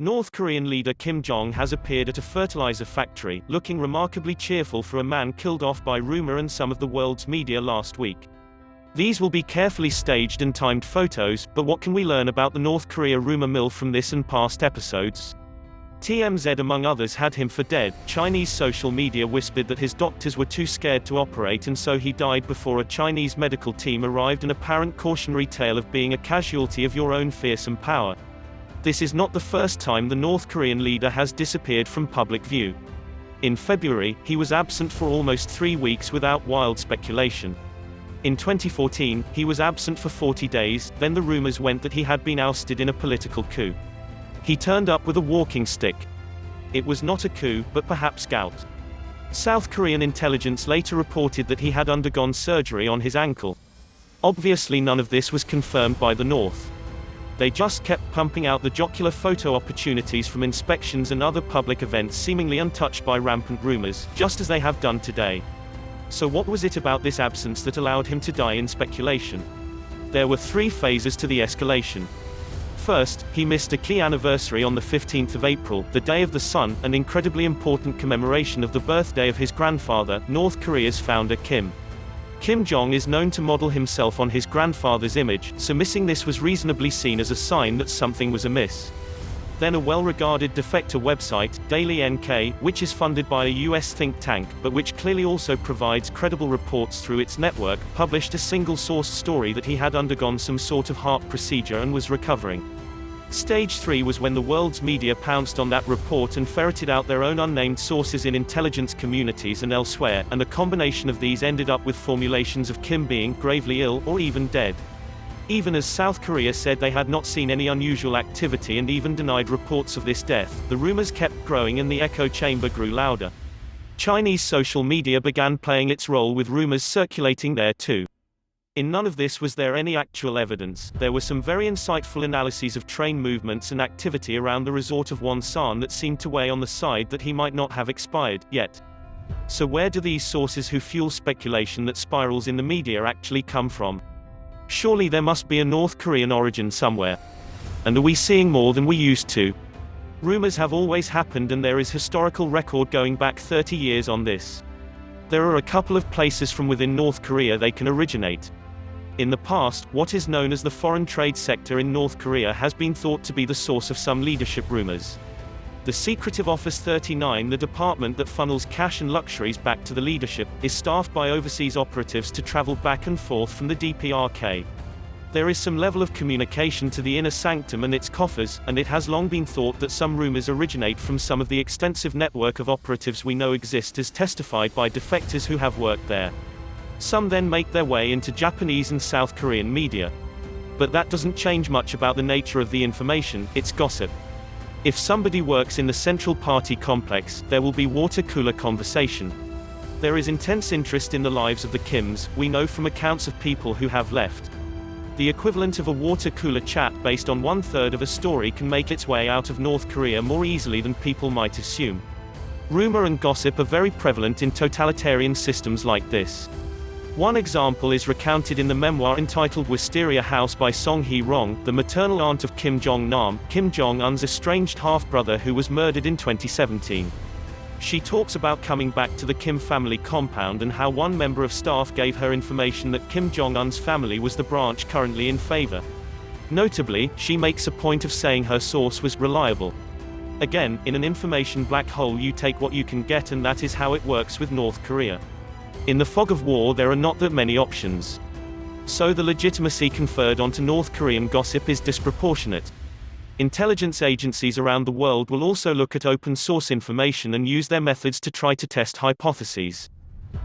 North Korean leader Kim Jong-un has appeared at a fertiliser factory, looking remarkably cheerful for a man killed off by rumour and some of the world's media last week. These will be carefully staged and timed photos, but what can we learn about the North Korea rumour mill from this and past episodes? TMZ among others had him for dead. Chinese social media whispered that his doctors were too scared to operate and so he died before a Chinese medical team arrived, an apparent cautionary tale of being a casualty of your own fearsome power. This is not the first time the North Korean leader has disappeared from public view. In February, he was absent for almost 3 weeks without wild speculation. In 2014, he was absent for 40 days, then the rumors went that he had been ousted in a political coup. He turned up with a walking stick. It was not a coup, but perhaps gout. South Korean intelligence later reported that he had undergone surgery on his ankle. Obviously none of this was confirmed by the North. They just kept pumping out the jocular photo opportunities from inspections and other public events seemingly untouched by rampant rumors, just as they have done today. So what was it about this absence that allowed him to die in speculation? There were 3 phases to the escalation. First, he missed a key anniversary on the 15th of April, the Day of the Sun, an incredibly important commemoration of the birthday of his grandfather, North Korea's founder Kim. Kim Jong is known to model himself on his grandfather's image, so missing this was reasonably seen as a sign that something was amiss. Then a well-regarded defector website, Daily NK, which is funded by a US think tank, but which clearly also provides credible reports through its network, published a single-source story that he had undergone some sort of heart procedure and was recovering. Stage 3 was when the world's media pounced on that report and ferreted out their own unnamed sources in intelligence communities and elsewhere, and a combination of these ended up with formulations of Kim being gravely ill or even dead. Even as South Korea said they had not seen any unusual activity and even denied reports of this death, the rumors kept growing and the echo chamber grew louder. Chinese social media began playing its role with rumors circulating there too. In none of this was there any actual evidence. There were some very insightful analyses of train movements and activity around the resort of Wonsan that seemed to weigh on the side that he might not have expired yet. So where do these sources who fuel speculation that spirals in the media actually come from? Surely there must be a North Korean origin somewhere. And are we seeing more than we used to? Rumors have always happened and there is historical record going back 30 years on this. There are a couple of places from within North Korea they can originate. In the past, what is known as the foreign trade sector in North Korea has been thought to be the source of some leadership rumors. The Secretive Office 39, the department that funnels cash and luxuries back to the leadership, is staffed by overseas operatives to travel back and forth from the DPRK. There is some level of communication to the inner sanctum and its coffers, and it has long been thought that some rumors originate from some of the extensive network of operatives we know exist as testified by defectors who have worked there. Some then make their way into Japanese and South Korean media. But that doesn't change much about the nature of the information, it's gossip. If somebody works in the Central Party complex, there will be water cooler conversation. There is intense interest in the lives of the Kims, we know from accounts of people who have left. The equivalent of a water cooler chat based on 1/3 of a story can make its way out of North Korea more easily than people might assume. Rumor and gossip are very prevalent in totalitarian systems like this. One example is recounted in the memoir entitled Wisteria House by Song Hee-rong, the maternal aunt of Kim Jong-nam, Kim Jong-un's estranged half-brother who was murdered in 2017. She talks about coming back to the Kim family compound and how one member of staff gave her information that Kim Jong-un's family was the branch currently in favor. Notably, she makes a point of saying her source was reliable. Again, in an information black hole you take what you can get, and that is how it works with North Korea. In the fog of war there are not that many options. So the legitimacy conferred onto North Korean gossip is disproportionate. Intelligence agencies around the world will also look at open source information and use their methods to try to test hypotheses.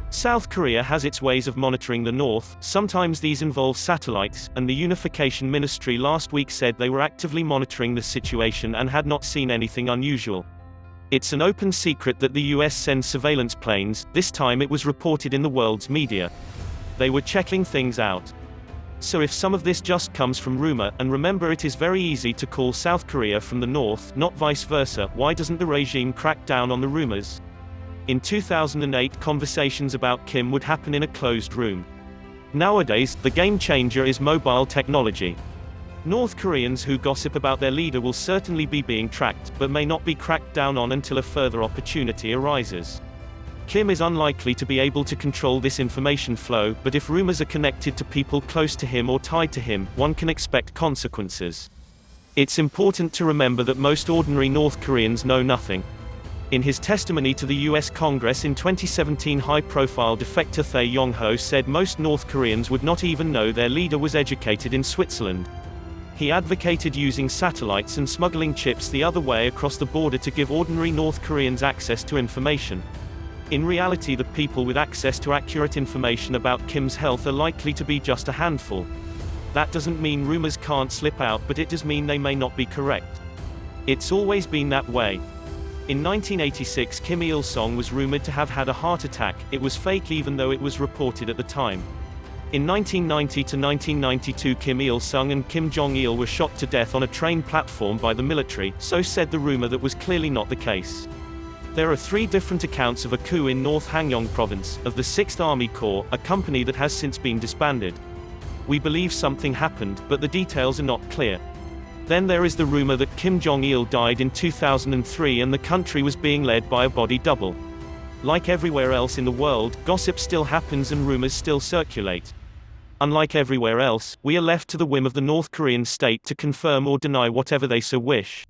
South Korea has its ways of monitoring the North, sometimes these involve satellites, and the Unification Ministry last week said they were actively monitoring the situation and had not seen anything unusual. It's an open secret that the US sends surveillance planes, this time it was reported in the world's media. They were checking things out. So if some of this just comes from rumor, and remember it is very easy to call South Korea from the North, not vice versa, why doesn't the regime crack down on the rumors? In 2008 conversations about Kim would happen in a closed room. Nowadays, the game changer is mobile technology. North Koreans who gossip about their leader will certainly be being tracked, but may not be cracked down on until a further opportunity arises. Kim is unlikely to be able to control this information flow, but if rumors are connected to people close to him or tied to him, one can expect consequences. It's important to remember that most ordinary North Koreans know nothing. In his testimony to the US Congress in 2017, high-profile defector Thae Yong-ho said most North Koreans would not even know their leader was educated in Switzerland. He advocated using satellites and smuggling chips the other way across the border to give ordinary North Koreans access to information. In reality, the people with access to accurate information about Kim's health are likely to be just a handful. That doesn't mean rumors can't slip out, but it does mean they may not be correct. It's always been that way. In 1986, Kim Il-sung was rumored to have had a heart attack. It was fake even though it was reported at the time. In 1990 to 1992, Kim Il-sung and Kim Jong-il were shot to death on a train platform by the military, so said the rumor that was clearly not the case. There are 3 different accounts of a coup in North Hanyang Province, of the 6th Army Corps, a company that has since been disbanded. We believe something happened, but the details are not clear. Then there is the rumor that Kim Jong-il died in 2003 and the country was being led by a body double. Like everywhere else in the world, gossip still happens and rumors still circulate. Unlike everywhere else, we are left to the whim of the North Korean state to confirm or deny whatever they so wish.